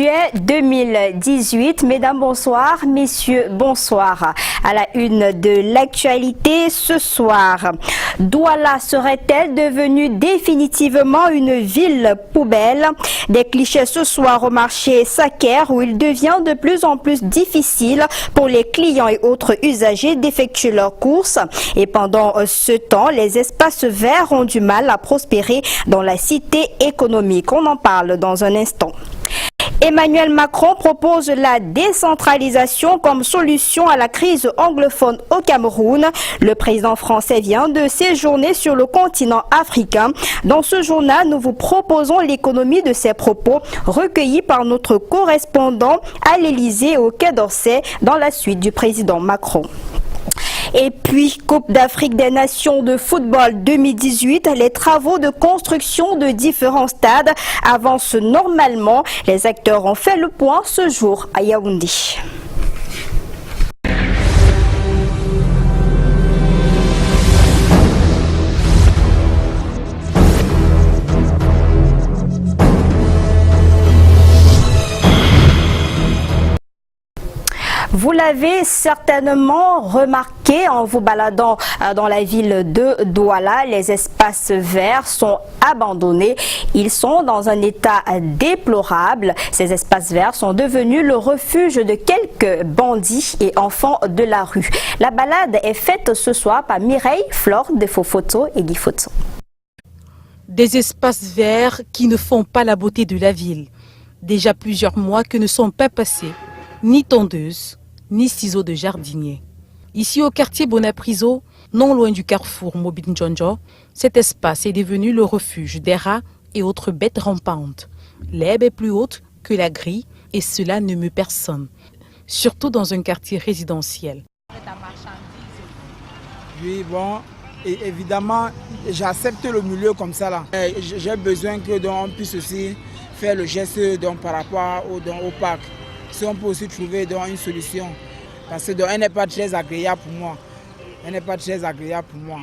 juillet 2018. Mesdames, bonsoir. Messieurs, bonsoir. À la une de l'actualité ce soir. Douala serait-elle devenue définitivement une ville poubelle? Des clichés ce soir au marché Saker où il devient de plus en plus difficile pour les clients et autres usagers d'effectuer leurs courses. Et pendant ce temps, les espaces verts ont du mal à prospérer dans la cité économique. On en parle dans un instant. Emmanuel Macron propose la décentralisation comme solution à la crise anglophone au Cameroun. Le président français vient de séjourner sur le continent africain. Dans ce journal, nous vous proposons l'économie de ses propos recueillis par notre correspondant à l'Élysée au Quai d'Orsay dans la suite du président Macron. Et puis, Coupe d'Afrique des Nations de football 2018, les travaux de construction de différents stades avancent normalement. Les acteurs ont fait le point ce jour à Yaoundé. Vous l'avez certainement remarqué en vous baladant dans la ville de Douala, les espaces verts sont abandonnés. Ils sont dans un état déplorable. Ces espaces verts sont devenus le refuge de quelques bandits et enfants de la rue. La balade est faite ce soir par Mireille, Flore de Fofoto et Guy Foto. Des espaces verts qui ne font pas la beauté de la ville. Déjà plusieurs mois que ne sont pas passés ni tondeuses, ni ciseaux de jardinier. Ici au quartier Bonapriso, non loin du carrefour Mobindjonjo, cet espace est devenu le refuge des rats et autres bêtes rampantes. L'herbe est plus haute que la grille et cela ne meut personne, surtout dans un quartier résidentiel. Oui, bon, et évidemment, j'accepte le milieu comme ça là. J'ai besoin que on puisse aussi faire le geste par rapport au parc. Si on peut aussi trouver une solution. Parce qu'elle n'est pas très agréable pour moi. Elle n'est pas très agréable pour moi.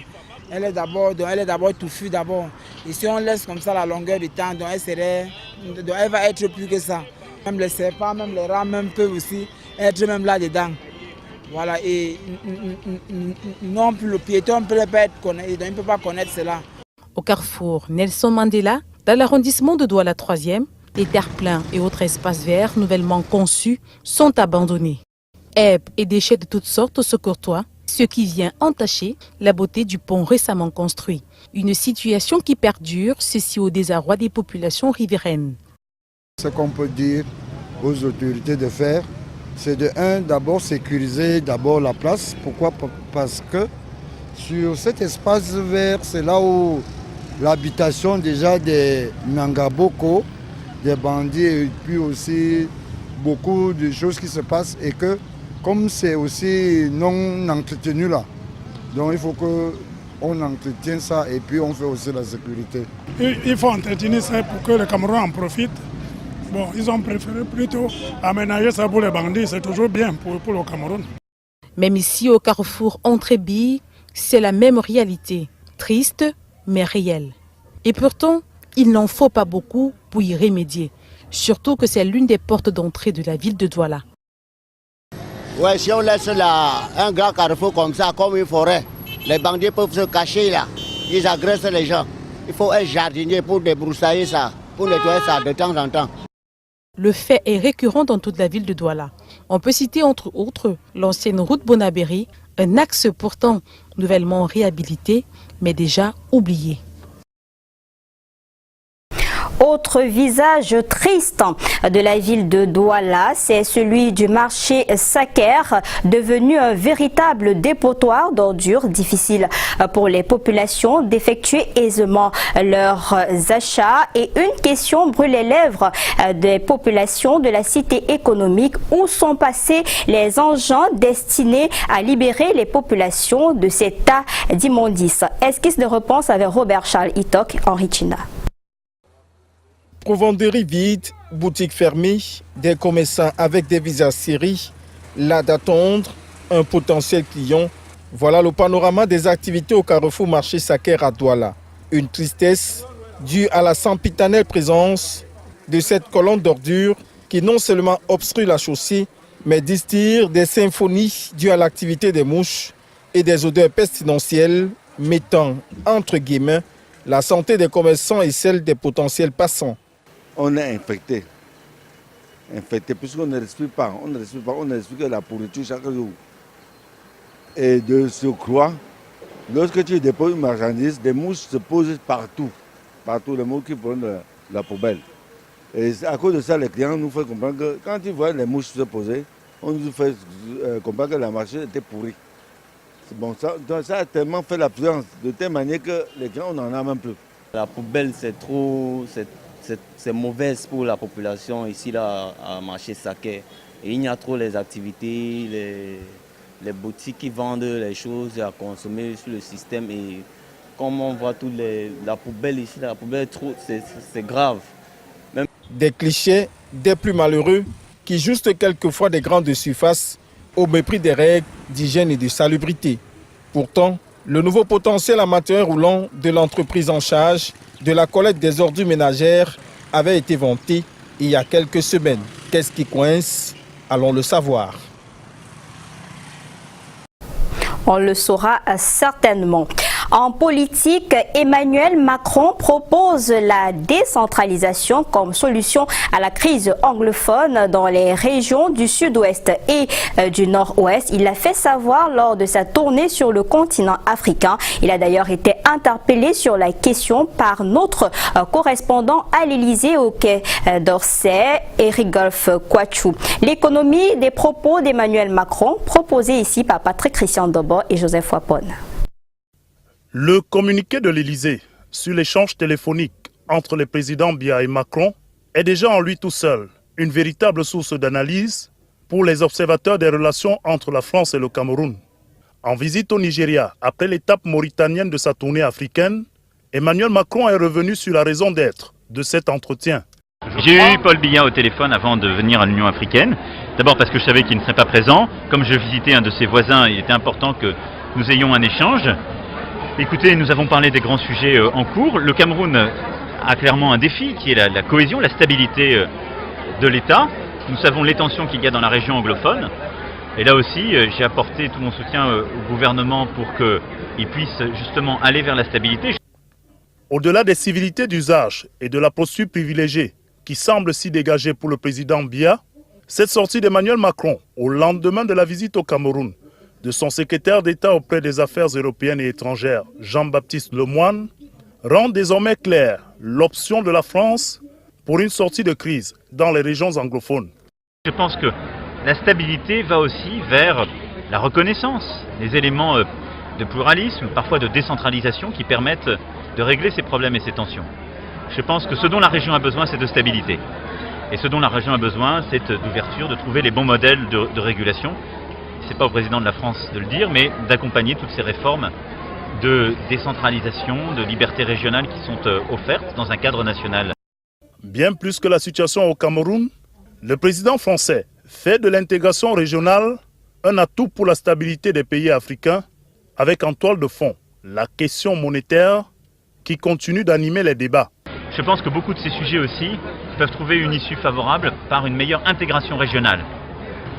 Elle est d'abord touffue d'abord. Et si on laisse comme ça la longueur du temps, elle va être plus que ça. Même les serpents, même les rats même peuvent aussi être même là-dedans. Voilà, et non plus le piéton ne peut pas connaître cela. Au carrefour Nelson Mandela, dans l'arrondissement de Douala 3e, les terre-pleins et autres espaces verts nouvellement conçus sont abandonnés. Herbes et déchets de toutes sortes se côtoient, ce qui vient entacher la beauté du pont récemment construit. Une situation qui perdure, ceci au désarroi des populations riveraines. Ce qu'on peut dire aux autorités de faire, c'est d'abord sécuriser la place. Pourquoi? Parce que sur cet espace vert, c'est là où l'habitation déjà des Nangaboko, des bandits et puis aussi beaucoup de choses qui se passent et que comme c'est aussi non entretenu là, donc il faut qu'on entretienne ça et puis on fait aussi la sécurité. Il faut entretenir ça pour que le Cameroun en profite. Bon, ils ont préféré plutôt aménager ça pour les bandits, c'est toujours bien pour le Cameroun. Même ici au carrefour Entrébille, c'est la même réalité, triste mais réelle. Et pourtant, il n'en faut pas beaucoup pour y remédier. Surtout que c'est l'une des portes d'entrée de la ville de Douala. Ouais, si on laisse un grand carrefour comme ça, comme une forêt, les bandits peuvent se cacher là. Ils agressent les gens. Il faut un jardinier pour débroussailler ça, pour nettoyer ça de temps en temps. Le fait est récurrent dans toute la ville de Douala. On peut citer entre autres l'ancienne route Bonabéry, un axe pourtant nouvellement réhabilité, mais déjà oublié. Autre visage triste de la ville de Douala, c'est celui du marché Saker, devenu un véritable dépotoir d'ordures, difficile pour les populations d'effectuer aisément leurs achats. Et une question brûle les lèvres des populations de la cité économique: où sont passés les engins destinés à libérer les populations de ces tas d'immondices? Esquisse de réponse avec Robert Charles Itok, Henri China. Provenderie vide, boutiques fermées, des commerçants avec des visages serrés, là d'attendre un potentiel client. Voilà le panorama des activités au carrefour marché Saker à Douala. Une tristesse due à la sempiternelle présence de cette colonne d'ordures qui non seulement obstrue la chaussée, mais distille des symphonies dues à l'activité des mouches et des odeurs pestilentielles, mettant entre guillemets la santé des commerçants et celle des potentiels passants. On est infecté. Infecté puisqu'on ne respire pas. On ne respire que la pourriture chaque jour. Et de surcroît, lorsque tu déposes une marchandise, des mouches se posent partout. Partout, les mouches qui prennent la poubelle. Et à cause de ça, les clients nous font comprendre que quand ils voient les mouches se poser, on nous fait comprendre que la marchandise était pourrie. Bon, ça a tellement fait l'absence de telle manière que les clients, on n'en a même plus. La poubelle, c'est mauvaise pour la population ici là, à marché Saké. Et il y a trop les activités, les boutiques qui vendent les choses à consommer sur le système. Et comme on voit la poubelle ici, la poubelle c'est grave. Des clichés des plus malheureux qui justent quelquefois des grandes surfaces au mépris des règles d'hygiène et de salubrité. Pourtant, le nouveau potentiel en matériel roulant de l'entreprise en charge de la collecte des ordures ménagères avait été vanté il y a quelques semaines. Qu'est-ce qui coince? Allons le savoir. On le saura certainement. En politique, Emmanuel Macron propose la décentralisation comme solution à la crise anglophone dans les régions du sud-ouest et du nord-ouest. Il l'a fait savoir lors de sa tournée sur le continent africain. Il a d'ailleurs été interpellé sur la question par notre correspondant à l'Élysée au Quai d'Orsay, Eric Golf Kwachou. L'économie des propos d'Emmanuel Macron, proposée ici par Patrick Christian Dobo et Joseph Wapone. Le communiqué de l'Élysée sur l'échange téléphonique entre les présidents Biya et Macron est déjà en lui tout seul une véritable source d'analyse pour les observateurs des relations entre la France et le Cameroun. En visite au Nigeria, après l'étape mauritanienne de sa tournée africaine, Emmanuel Macron est revenu sur la raison d'être de cet entretien. J'ai eu Paul Biya au téléphone avant de venir à l'Union africaine. D'abord parce que je savais qu'il ne serait pas présent. Comme je visitais un de ses voisins, il était important que nous ayons un échange. Écoutez, nous avons parlé des grands sujets en cours. Le Cameroun a clairement un défi qui est la cohésion, la stabilité de l'État. Nous savons les tensions qu'il y a dans la région anglophone. Et là aussi, j'ai apporté tout mon soutien au gouvernement pour qu'il puisse justement aller vers la stabilité. Au-delà des civilités d'usage et de la posture privilégiée qui semble s'y dégager pour le président Biya, cette sortie d'Emmanuel Macron au lendemain de la visite au Cameroun de son secrétaire d'État auprès des affaires européennes et étrangères, Jean-Baptiste Lemoyne, rend désormais claire l'option de la France pour une sortie de crise dans les régions anglophones. Je pense que la stabilité va aussi vers la reconnaissance, les éléments de pluralisme, parfois de décentralisation qui permettent de régler ces problèmes et ces tensions. Je pense que ce dont la région a besoin, c'est de stabilité. Et ce dont la région a besoin, c'est d'ouverture, de trouver les bons modèles de régulation. Ce n'est pas au président de la France de le dire, mais d'accompagner toutes ces réformes de décentralisation, de liberté régionale qui sont offertes dans un cadre national. Bien plus que la situation au Cameroun, le président français fait de l'intégration régionale un atout pour la stabilité des pays africains, avec en toile de fond la question monétaire qui continue d'animer les débats. Je pense que beaucoup de ces sujets aussi peuvent trouver une issue favorable par une meilleure intégration régionale.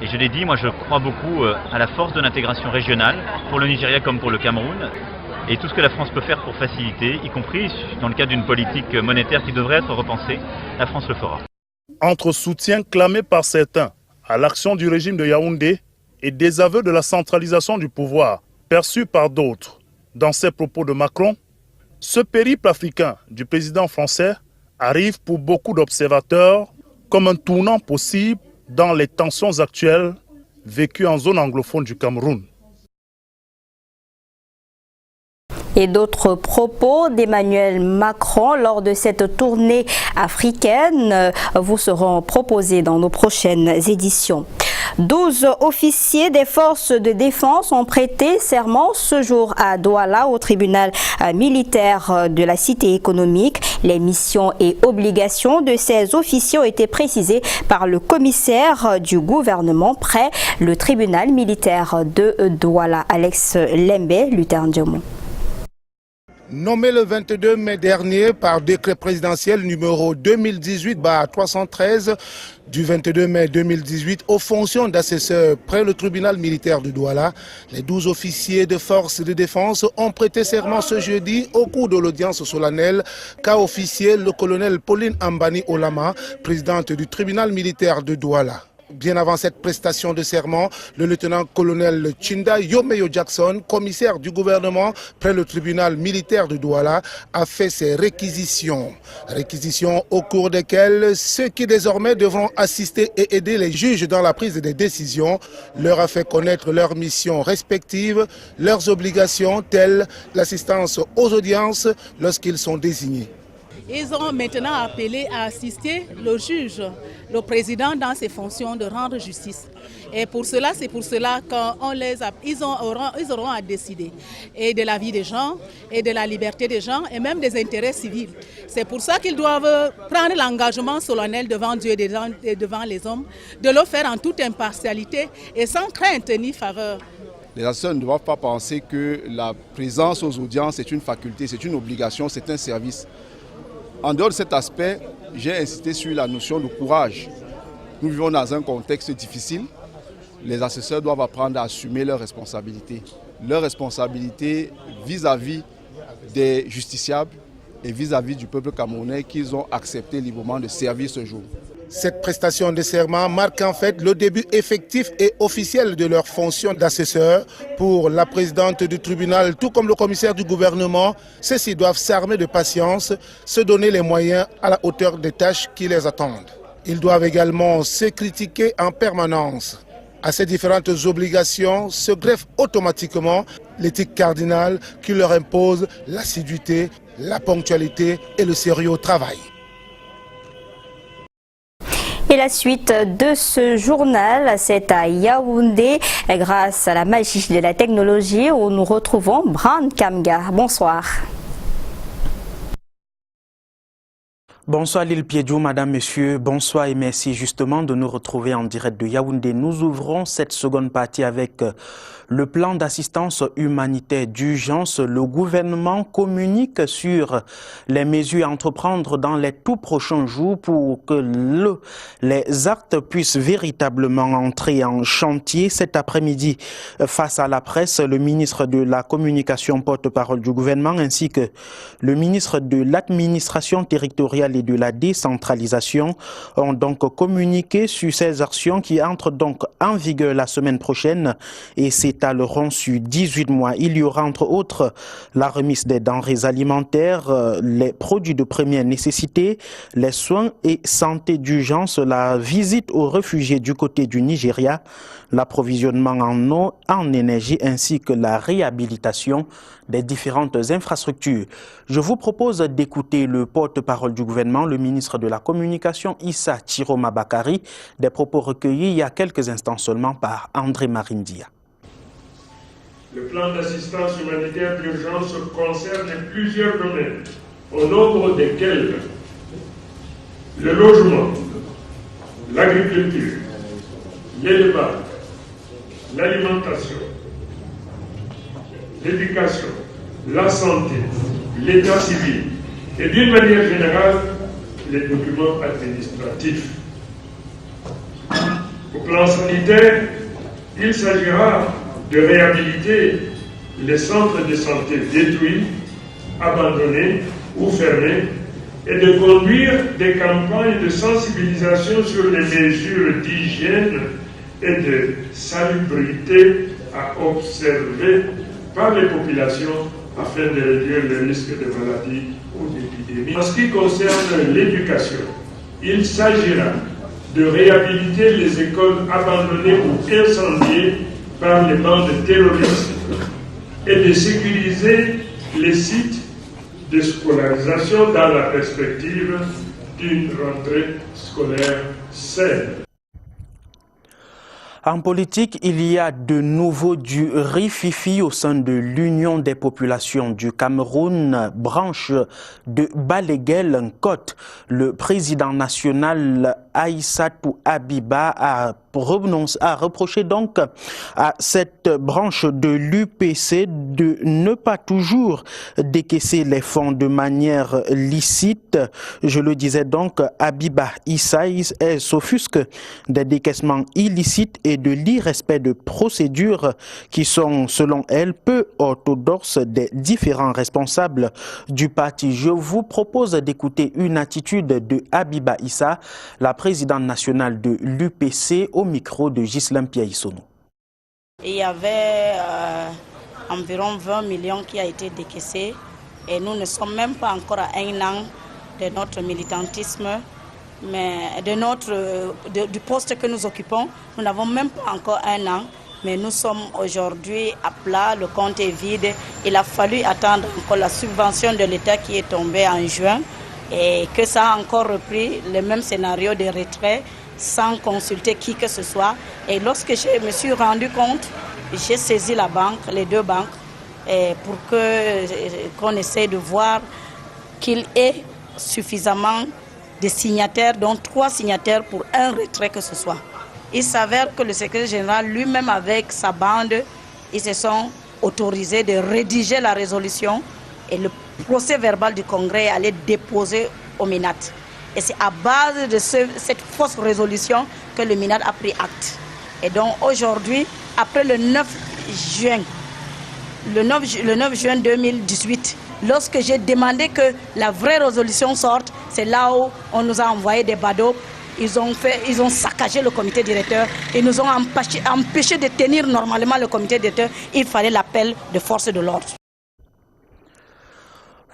Et je l'ai dit, moi je crois beaucoup à la force de l'intégration régionale, pour le Nigeria comme pour le Cameroun. Et tout ce que la France peut faire pour faciliter, y compris dans le cadre d'une politique monétaire qui devrait être repensée, la France le fera. Entre soutien clamé par certains à l'action du régime de Yaoundé et désaveu de la centralisation du pouvoir perçu par d'autres dans ces propos de Macron, ce périple africain du président français arrive pour beaucoup d'observateurs comme un tournant possible dans les tensions actuelles vécues en zone anglophone du Cameroun. Et d'autres propos d'Emmanuel Macron lors de cette tournée africaine vous seront proposés dans nos prochaines éditions. 12 officiers des forces de défense ont prêté serment ce jour à Douala au tribunal militaire de la cité économique. Les missions et obligations de ces officiers ont été précisées par le commissaire du gouvernement près le tribunal militaire de Douala, Alex Lembe, Luther Ndiomou. Nommé le 22 mai dernier par décret présidentiel numéro 2018-313 du 22 mai 2018 aux fonctions d'assesseur près le tribunal militaire de Douala, les 12 officiers de forces de défense ont prêté serment ce jeudi au cours de l'audience solennelle qu'a officié le colonel Pauline Ambani Olama, présidente du tribunal militaire de Douala. Bien avant cette prestation de serment, le lieutenant-colonel Chinda Yomeyo Jackson, commissaire du gouvernement près le tribunal militaire de Douala, a fait ses réquisitions. Réquisitions au cours desquelles ceux qui désormais devront assister et aider les juges dans la prise des décisions leur a fait connaître leurs missions respectives, leurs obligations telles l'assistance aux audiences lorsqu'ils sont désignés. Ils ont maintenant appelé à assister le juge, le président dans ses fonctions de rendre justice. Et c'est pour cela qu'ils auront à décider et de la vie des gens, et de la liberté des gens, et même des intérêts civils. C'est pour ça qu'ils doivent prendre l'engagement solennel devant Dieu et devant les hommes, de le faire en toute impartialité et sans crainte ni faveur. Les assesseurs ne doivent pas penser que la présence aux audiences est une faculté, c'est une obligation, c'est un service. En dehors de cet aspect, j'ai insisté sur la notion de courage. Nous vivons dans un contexte difficile. Les assesseurs doivent apprendre à assumer leurs responsabilités. Leurs responsabilités vis-à-vis des justiciables et vis-à-vis du peuple camerounais qu'ils ont accepté librement de servir ce jour. Cette prestation de serment marque en fait le début effectif et officiel de leur fonction d'assesseur. Pour la présidente du tribunal, tout comme le commissaire du gouvernement, ceux-ci doivent s'armer de patience, se donner les moyens à la hauteur des tâches qui les attendent. Ils doivent également se critiquer en permanence. À ces différentes obligations se greffe automatiquement l'éthique cardinale qui leur impose l'assiduité, la ponctualité et le sérieux au travail. Et la suite de ce journal, c'est à Yaoundé, grâce à la magie de la technologie, où nous retrouvons Bran Kamga. Bonsoir. Bonsoir Lille Piedjou, madame, monsieur, bonsoir et merci justement de nous retrouver en direct de Yaoundé. Nous ouvrons cette seconde partie avec le plan d'assistance humanitaire d'urgence. Le gouvernement communique sur les mesures à entreprendre dans les tout prochains jours pour que les actes puissent véritablement entrer en chantier. Cet après-midi, face à la presse, le ministre de la Communication, porte-parole du gouvernement, ainsi que le ministre de l'Administration territoriale et de la décentralisation ont donc communiqué sur ces actions qui entrent donc en vigueur la semaine prochaine et s'étaleront sur 18 mois. Il y aura entre autres la remise des denrées alimentaires, les produits de première nécessité, les soins et santé d'urgence, la visite aux réfugiés du côté du Nigeria, l'approvisionnement en eau, en énergie ainsi que la réhabilitation des différentes infrastructures. Je vous propose d'écouter le porte-parole du gouvernement, le ministre de la Communication, Issa Chiroma Bakari, des propos recueillis il y a quelques instants seulement par André Marindia. Le plan d'assistance humanitaire d'urgence concerne plusieurs domaines, au nombre desquels le logement, l'agriculture, l'élevage, l'alimentation, l'éducation, la santé, l'état civil et d'une manière générale, les documents administratifs. Au plan sanitaire, il s'agira de réhabiliter les centres de santé détruits, abandonnés ou fermés et de conduire des campagnes de sensibilisation sur les mesures d'hygiène et de salubrité à observer par les populations afin de réduire le risque de maladies ou d'épidémies. En ce qui concerne l'éducation, il s'agira de réhabiliter les écoles abandonnées ou incendiées par les bandes terroristes et de sécuriser les sites de scolarisation dans la perspective d'une rentrée scolaire saine. En politique, il y a de nouveau du rififi au sein de l'Union des populations du Cameroun, branche de Baléguel-Nkot. Le président national Aïssatou Abiba a reproché donc à cette branche de l'UPC de ne pas toujours décaisser les fonds de manière licite. Je le disais donc, Habiba Issa s'offusque des décaissements illicites et de l'irrespect de procédures qui sont, selon elle, peu orthodoxes des différents responsables du parti. Je vous propose d'écouter une attitude de Habiba Issa, la présidente nationale de l'UPC, au micro de Ghislain Piaïsono. Il y avait environ 20 millions qui a été décaissé et nous ne sommes même pas encore à un an de notre militantisme, mais du poste que nous occupons. Nous n'avons même pas encore un an, mais nous sommes aujourd'hui à plat, le compte est vide. Il a fallu attendre encore la subvention de l'État qui est tombée en juin et que ça a encore repris le même scénario de retrait sans consulter qui que ce soit. Et lorsque je me suis rendu compte, j'ai saisi la banque, les deux banques, pour qu'on essaie de voir qu'il y ait suffisamment de signataires, dont 3 signataires pour un retrait que ce soit. Il s'avère que le secrétaire général lui-même avec sa bande, ils se sont autorisés de rédiger la résolution et le procès verbal du Congrès est allé déposer au MINAT. Et c'est à base de cette fausse résolution que le MINAT a pris acte. Et donc aujourd'hui, après le 9 juin 2018, lorsque j'ai demandé que la vraie résolution sorte, c'est là où on nous a envoyé des badauds. Ils ont saccagé le comité directeur. Ils nous ont empêché de tenir normalement le comité directeur. Il fallait l'appel de force de l'ordre.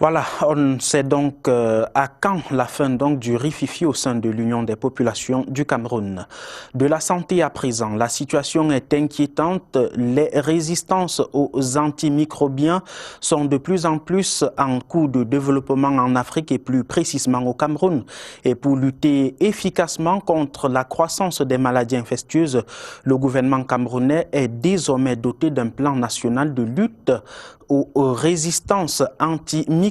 Voilà, on sait donc à quand la fin donc du rififi au sein de l'Union des populations du Cameroun. De la santé à présent, la situation est inquiétante. Les résistances aux antimicrobiens sont de plus en plus en cours de développement en Afrique et plus précisément au Cameroun. Et pour lutter efficacement contre la croissance des maladies infectieuses, le gouvernement camerounais est désormais doté d'un plan national de lutte aux résistances antimicrobiennes.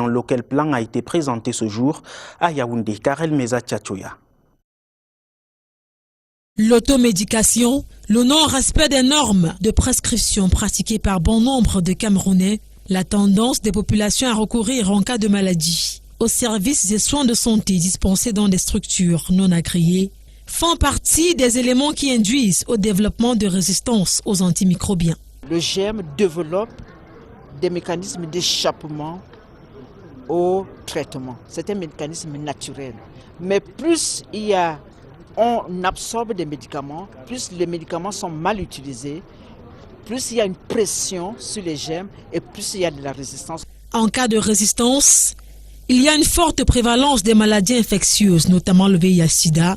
Lequel plan a été présenté ce jour à Yaoundé. Karel Meza Tchatchoya. L'automédication, le non-respect des normes de prescription pratiquées par bon nombre de Camerounais, la tendance des populations à recourir en cas de maladie aux services et soins de santé dispensés dans des structures non agréées font partie des éléments qui induisent au développement de résistance aux antimicrobiens. Le germe développe des mécanismes d'échappement au traitement. C'est un mécanisme naturel. Mais plus on absorbe des médicaments, plus les médicaments sont mal utilisés, plus il y a une pression sur les germes et plus il y a de la résistance. En cas de résistance, il y a une forte prévalence des maladies infectieuses, notamment le VIH-Sida,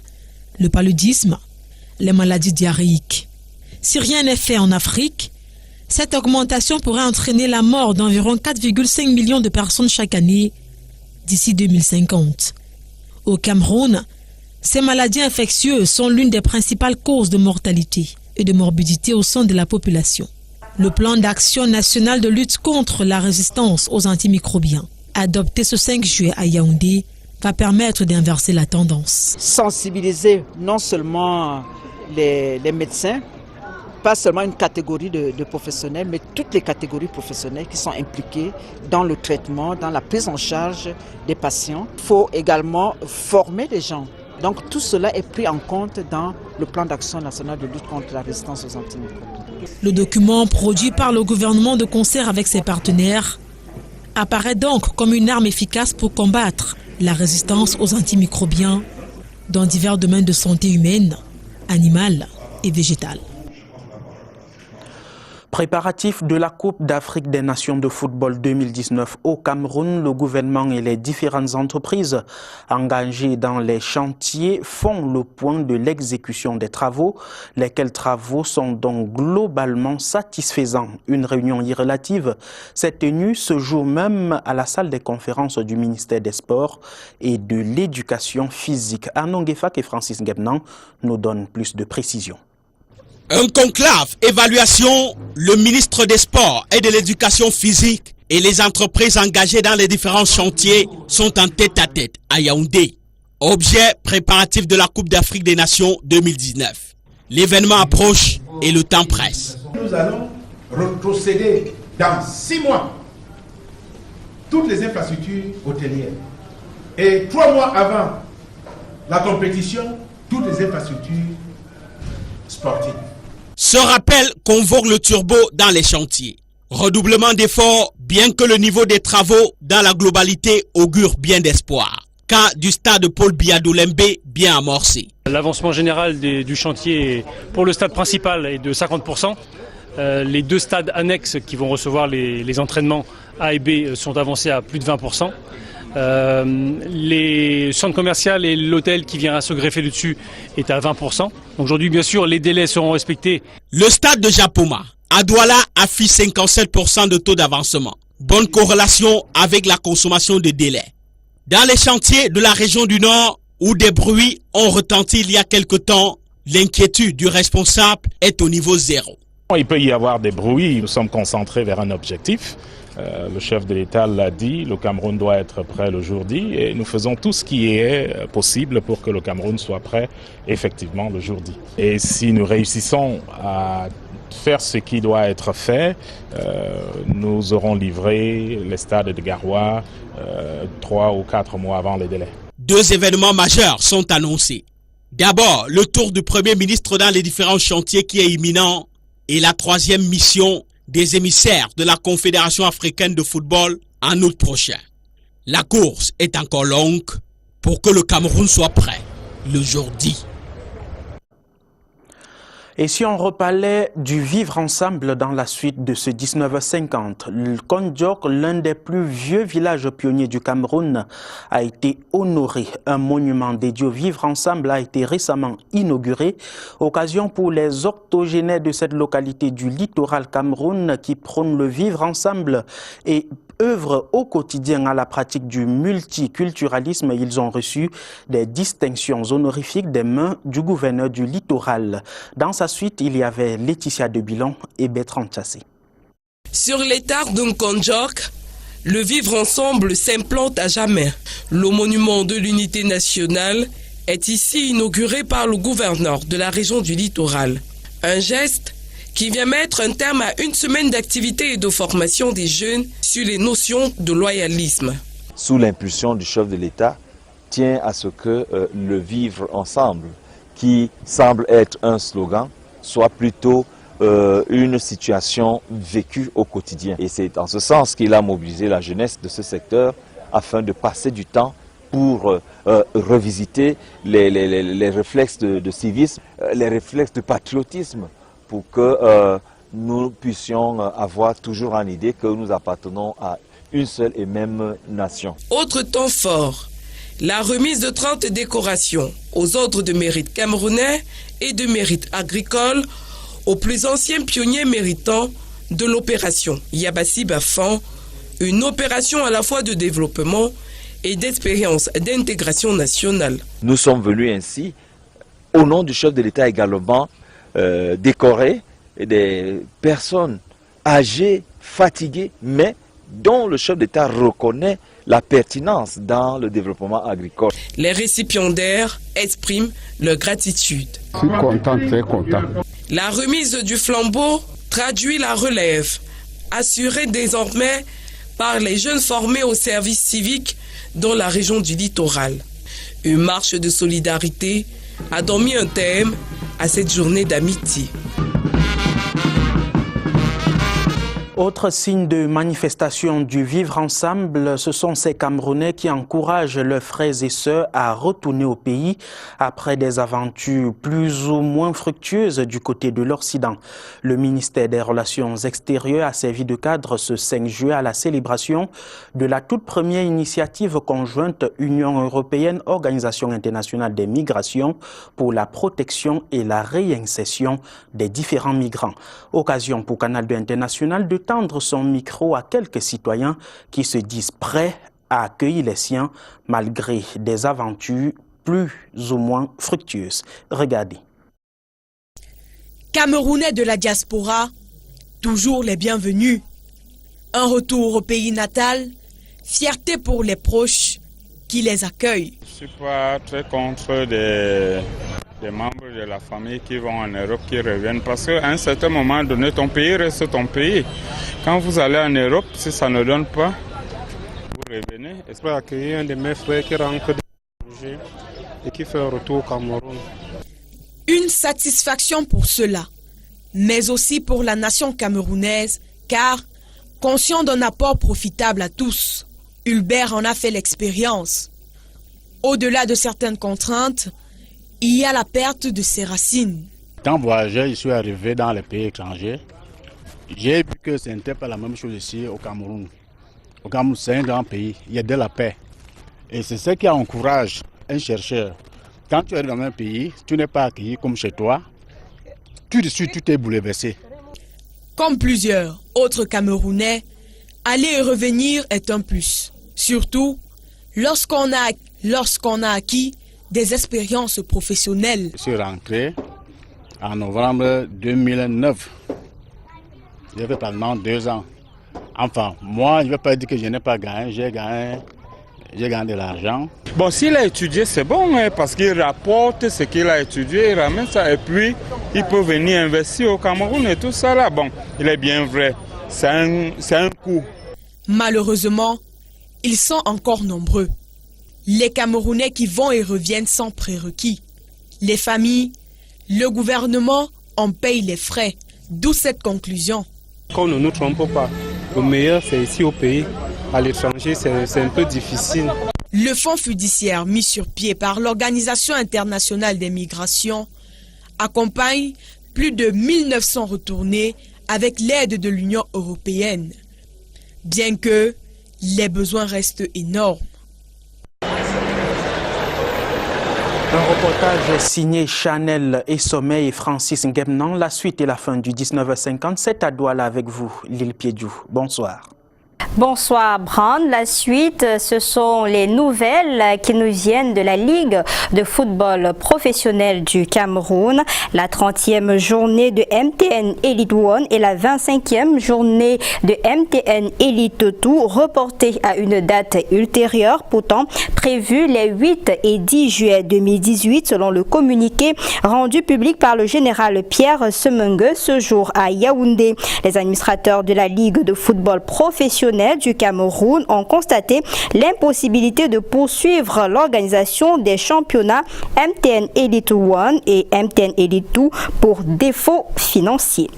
le paludisme, les maladies diarrhéiques. Si rien n'est fait en Afrique, cette augmentation pourrait entraîner la mort d'environ 4,5 millions de personnes chaque année d'ici 2050. Au Cameroun, ces maladies infectieuses sont l'une des principales causes de mortalité et de morbidité au sein de la population. Le plan d'action national de lutte contre la résistance aux antimicrobiens, adopté ce 5 juillet à Yaoundé, va permettre d'inverser la tendance. Sensibiliser non seulement les médecins, pas seulement une catégorie de professionnels, mais toutes les catégories professionnelles qui sont impliquées dans le traitement, dans la prise en charge des patients. Il faut également former les gens. Donc tout cela est pris en compte dans le plan d'action national de lutte contre la résistance aux antimicrobiens. Le document produit par le gouvernement de concert avec ses partenaires apparaît donc comme une arme efficace pour combattre la résistance aux antimicrobiens dans divers domaines de santé humaine, animale et végétale. Préparatif de la Coupe d'Afrique des Nations de football 2019 au Cameroun, le gouvernement et les différentes entreprises engagées dans les chantiers font le point de l'exécution des travaux, lesquels travaux sont donc globalement satisfaisants. Une réunion irrélative s'est tenue ce jour même à la salle des conférences du ministère des Sports et de l'Éducation physique. Arnaud Ngefak et Francis Ngebnan nous donnent plus de précisions. Un conclave, évaluation, le ministre des Sports et de l'Éducation physique et les entreprises engagées dans les différents chantiers sont en tête-à-tête à Yaoundé. Objet préparatif de la Coupe d'Afrique des Nations 2019. L'événement approche et le temps presse. Nous allons retrocéder dans 6 mois toutes les infrastructures hôtelières. Et 3 mois avant la compétition, toutes les infrastructures sportives. Ce rappel convoque le turbo dans les chantiers. Redoublement d'efforts, bien que le niveau des travaux dans la globalité augure bien d'espoir. Cas du stade Paul Biya d'Olembe bien amorcé. L'avancement général du chantier pour le stade principal est de 50%. Les 2 stades annexes qui vont recevoir les entraînements A et B sont avancés à plus de 20%. Les centres commerciaux et l'hôtel qui vient à se greffer dessus est à 20%. Aujourd'hui, bien sûr, les délais seront respectés. Le stade de Japoma à Douala affiche 57% de taux d'avancement. Bonne corrélation avec la consommation de délais. Dans les chantiers de la région du Nord, où des bruits ont retenti il y a quelque temps, l'inquiétude du responsable est au niveau 0. Il peut y avoir des bruits, nous sommes concentrés vers un objectif. Le chef de l'État l'a dit, le Cameroun doit être prêt le jour dit et nous faisons tout ce qui est possible pour que le Cameroun soit prêt effectivement le jour dit. Et si nous réussissons à faire ce qui doit être fait, nous aurons livré les stades de Garoua 3 ou 4 mois avant les délais. 2 événements majeurs sont annoncés. D'abord, le tour du Premier ministre dans les différents chantiers qui est imminent et la 3e mission des émissaires de la Confédération africaine de football en août prochain. La course est encore longue pour que le Cameroun soit prêt le jour dit. Et si on reparlait du vivre ensemble dans la suite de ce 1950, le Kondiok, l'un des plus vieux villages pionniers du Cameroun, a été honoré. Un monument dédié au vivre ensemble a été récemment inauguré. Occasion pour les octogénaires de cette localité du littoral Cameroun qui prônent le vivre ensemble et œuvrent au quotidien à la pratique du multiculturalisme. Ils ont reçu des distinctions honorifiques des mains du gouverneur du littoral. Dans sa suite, il y avait Laetitia Debilon et Bertrand Tchassé. Sur les terres d'un Kondiok, le vivre ensemble s'implante à jamais. Le monument de l'unité nationale est ici inauguré par le gouverneur de la région du littoral. Un geste qui vient mettre un terme à une semaine d'activité et de formation des jeunes sur les notions de loyalisme. Sous l'impulsion du chef de l'État, tient à ce que le vivre ensemble, qui semble être un slogan, soit plutôt une situation vécue au quotidien. Et c'est en ce sens qu'il a mobilisé la jeunesse de ce secteur afin de passer du temps pour revisiter les réflexes de civisme, les réflexes de patriotisme, pour que nous puissions avoir toujours en idée que nous appartenons à une seule et même nation. Autre temps fort, la remise de 30 décorations aux ordres de mérite camerounais et de mérite agricole aux plus anciens pionniers méritants de l'opération Yabassi Bafan, une opération à la fois de développement et d'expérience d'intégration nationale. Nous sommes venus ainsi, au nom du chef de l'État également, décorer des personnes âgées, fatiguées, mais dont le chef d'État reconnaît la pertinence dans le développement agricole. Les récipiendaires expriment leur gratitude. Je suis content, très content. La remise du flambeau traduit la relève, assurée désormais par les jeunes formés au service civique dans la région du littoral. Une marche de solidarité a donc mis un terme à cette journée d'amitié. Autre signe de manifestation du vivre ensemble, ce sont ces Camerounais qui encouragent leurs frères et sœurs à retourner au pays après des aventures plus ou moins fructueuses du côté de l'Occident. Le ministère des Relations extérieures a servi de cadre ce 5 juin à la célébration de la toute première initiative conjointe Union européenne, Organisation internationale des migrations pour la protection et la réinsertion des différents migrants. Occasion pour Canal 2 International de tendre son micro à quelques citoyens qui se disent prêts à accueillir les siens malgré des aventures plus ou moins fructueuses. Regardez. Camerounais de la diaspora, toujours les bienvenus. Un retour au pays natal, fierté pour les proches qui les accueillent. Je ne suis pas très contre des des membres de la famille qui vont en Europe, qui reviennent. Parce qu'à un certain moment donné, ton pays reste ton pays. Quand vous allez en Europe, si ça ne donne pas, vous revenez. J'espère accueillir un de mes frères qui rentre d'étranger et qui fait un retour au Cameroun. Une satisfaction pour cela, mais aussi pour la nation camerounaise, car, conscient d'un apport profitable à tous, Hulbert en a fait l'expérience. Au-delà de certaines contraintes, il y a la perte de ses racines. Quand voyageur, je suis arrivé dans les pays étrangers, j'ai vu que ce n'était pas la même chose ici au Cameroun. Au Cameroun, c'est un grand pays, il y a de la paix. Et c'est ce qui encourage un chercheur. Quand tu es dans un pays, tu n'es pas accueilli comme chez toi, tout de suite, tout est bouleversé. Comme plusieurs autres Camerounais, aller et revenir est un plus. Surtout lorsqu'on a acquis des expériences professionnelles. Je suis rentré en novembre 2009. J'ai fait pratiquement 2 ans. Enfin, moi, je ne vais pas dire que je n'ai pas gagné, j'ai gagné de l'argent. Bon, s'il a étudié, c'est bon, parce qu'il rapporte ce qu'il a étudié, il ramène ça, et puis il peut venir investir au Cameroun et tout ça là. Bon, il est bien vrai, c'est un coût. Malheureusement, ils sont encore nombreux. Les Camerounais qui vont et reviennent sans prérequis. Les familles, le gouvernement en paye les frais, d'où cette conclusion. Qu'on ne nous trompe pas, le meilleur c'est ici au pays. À l'étranger, c'est un peu difficile. Le fonds fiduciaire mis sur pied par l'Organisation internationale des migrations accompagne plus de 1900 retournés avec l'aide de l'Union européenne, bien que les besoins restent énormes. Un reportage signé Chanel et Sommeil et Francis Nguemnan. La suite et la fin du 19h57 à Douala avec vous, Lille Piedjou. Bonsoir. Bonsoir Brand. La suite, ce sont les nouvelles qui nous viennent de la Ligue de football professionnel du Cameroun. La 30e journée de MTN Elite One et la 25e journée de MTN Elite 2 reportées à une date ultérieure, pourtant prévue les 8 et 10 juillet 2018 selon le communiqué rendu public par le général Pierre Semengue ce jour à Yaoundé. Les administrateurs de la Ligue de football professionnel du Cameroun ont constaté l'impossibilité de poursuivre l'organisation des championnats MTN Elite 1 et MTN Elite 2 pour défaut financier.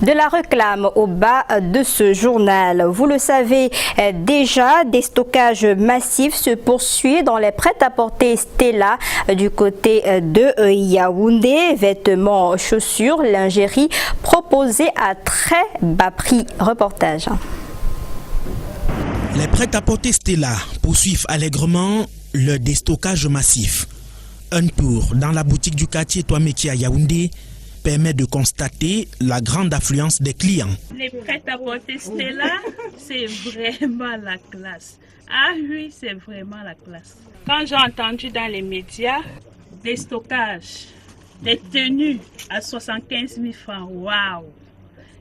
De la réclame au bas de ce journal. Vous le savez déjà, des stockages massifs se poursuivent dans les prêt-à-porter Stella du côté de Yaoundé. Vêtements, chaussures, lingerie proposés à très bas prix. Reportage. Les prêt-à-porter Stella poursuivent allègrement le déstockage massif. Un tour dans la boutique du quartier Toameki à Yaoundé permet de constater la grande affluence des clients. Les prêt-à-porter Stella, c'est vraiment la classe. Ah oui, c'est vraiment la classe. Quand j'ai entendu dans les médias des stockages, des tenues à 75 000 francs, waouh!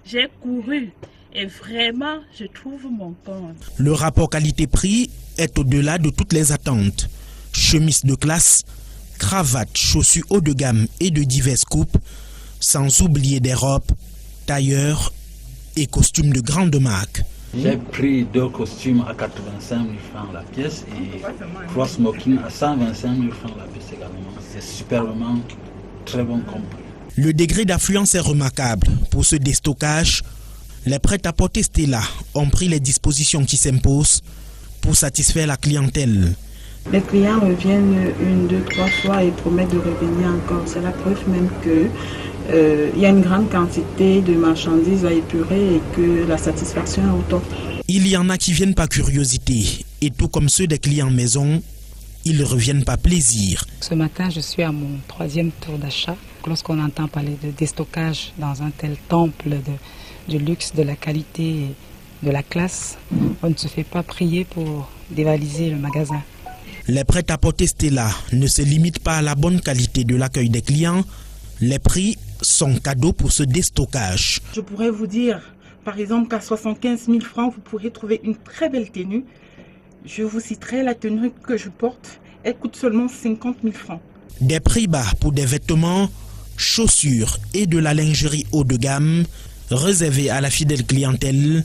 J'ai couru et vraiment, je trouve mon compte. Le rapport qualité-prix est au-delà de toutes les attentes. Chemises de classe, cravates, chaussures haut de gamme et de diverses coupes, sans oublier des robes, tailleurs et costumes de grande marque. J'ai pris 2 costumes à 85 000 francs la pièce et 3 smokings à 125 000 francs la pièce également. C'est superbement très bon compris. Le degré d'affluence est remarquable. Pour ce déstockage, les prêt-à-porter Stella ont pris les dispositions qui s'imposent pour satisfaire la clientèle. Les clients reviennent 1, 2, 3 fois et promettent de revenir encore. C'est la preuve même que il y a une grande quantité de marchandises à épurer et que la satisfaction est au top. Il y en a qui viennent par curiosité et tout comme ceux des clients maison, ils reviennent par plaisir. Ce matin, je suis à mon 3e tour d'achat. Lorsqu'on entend parler de déstockage dans un tel temple de luxe, de la qualité et de la classe, on ne se fait pas prier pour dévaliser le magasin. Les prêt-à-porter Stella ne se limitent pas à la bonne qualité de l'accueil des clients. Les prix sont cadeaux pour ce déstockage. Je pourrais vous dire, par exemple, qu'à 75 000 francs, vous pourrez trouver une très belle tenue. Je vous citerai la tenue que je porte. elle coûte seulement 50 000 francs. Des prix bas pour des vêtements, chaussures et de la lingerie haut de gamme réservés à la fidèle clientèle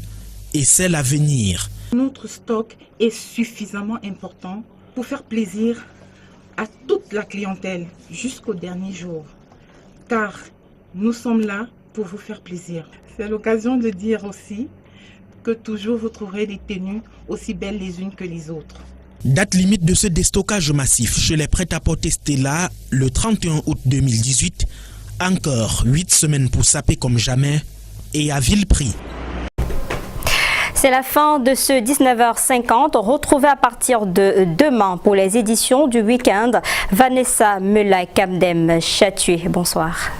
et celle à venir. Notre stock est suffisamment important pour faire plaisir à toute la clientèle jusqu'au dernier jour. Car nous sommes là pour vous faire plaisir. C'est l'occasion de dire aussi que toujours vous trouverez des tenues aussi belles les unes que les autres. Date limite de ce déstockage massif chez les prêt-à-porter Stella le 31 août 2018. Encore 8 semaines pour saper comme jamais et à vil prix. C'est la fin de ce 19h50. Retrouvez à partir de demain pour les éditions du week-end Vanessa Mela Kamdem Chatué. Bonsoir.